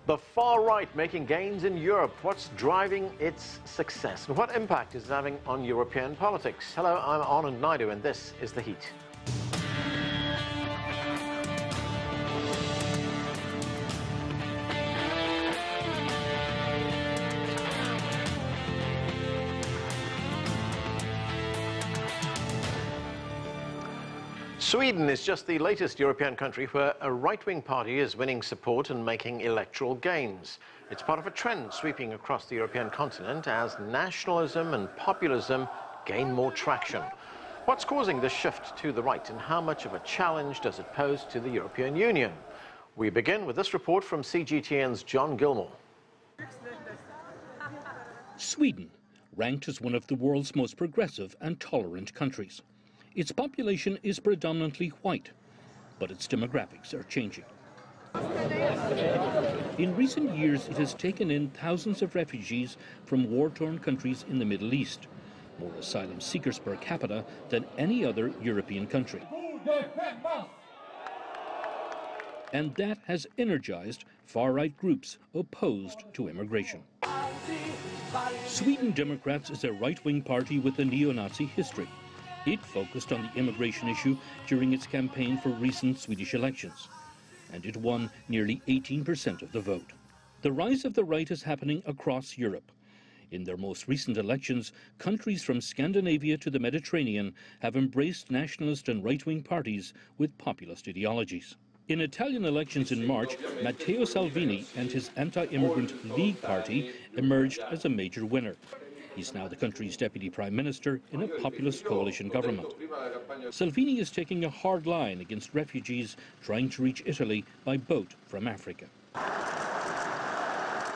The far right making gains in Europe. What's driving its success? And what impact is it having on European politics? Hello, I'm Anand Naidu, and this is The Heat. Sweden is just the latest European country where a right-wing party is winning support and making electoral gains. It's part of a trend sweeping across the European continent as nationalism and populism gain more traction. What's causing this shift to the right, and how much of a challenge does it pose to the European Union? We begin with this report from CGTN's John Gilmore. Sweden, ranked as one of the world's most progressive and tolerant countries. Its population is predominantly white, but its demographics are changing. In recent years, it has taken in thousands of refugees from war-torn countries in the Middle East, more asylum seekers per capita than any other European country. And that has energized far-right groups opposed to immigration. Sweden Democrats is a right-wing party with a neo-Nazi history. It focused on the immigration issue during its campaign for recent Swedish elections, and it won nearly 18% of the vote. The rise of the right is happening across Europe. In their most recent elections, countries from Scandinavia to the Mediterranean have embraced nationalist and right-wing parties with populist ideologies. In Italian elections in March, Matteo Salvini and his anti-immigrant League party emerged as a major winner. He's now the country's deputy prime minister in a populist coalition government. Salvini is taking a hard line against refugees trying to reach Italy by boat from Africa.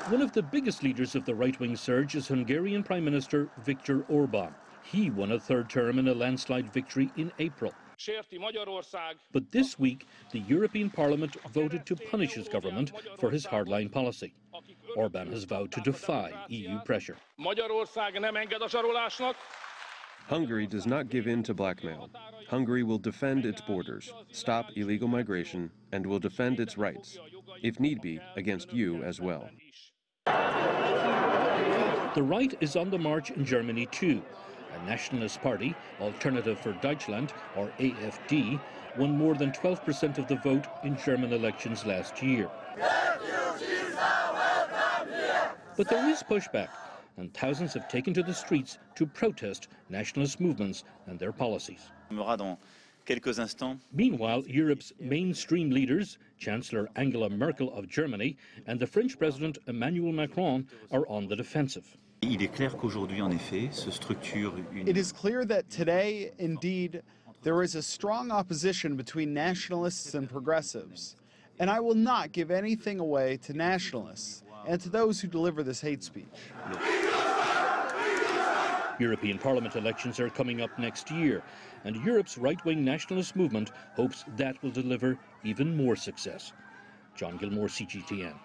One of the biggest leaders of the right-wing surge is Hungarian Prime Minister Viktor Orbán. He won a third term in a landslide victory in April. But this week, the European Parliament voted to punish his government for his hardline policy. Orbán has vowed to defy EU pressure. Hungary does not give in to blackmail. Hungary will defend its borders, stop illegal migration, and will defend its rights, if need be, against you as well. The right is on the march in Germany too. A nationalist party, Alternative for Deutschland, or AfD, won more than 12% of the vote in German elections last year. But there is pushback, and thousands have taken to the streets to protest nationalist movements and their policies. Meanwhile, Europe's mainstream leaders, Chancellor Angela Merkel of Germany and the French President Emmanuel Macron, are on the defensive. It is clear that today, indeed, there is a strong opposition between nationalists and progressives, and I will not give anything away to nationalists and to those who deliver this hate speech. European Parliament elections are coming up next year, and Europe's right-wing nationalist movement hopes that will deliver even more success. John Gilmore, CGTN.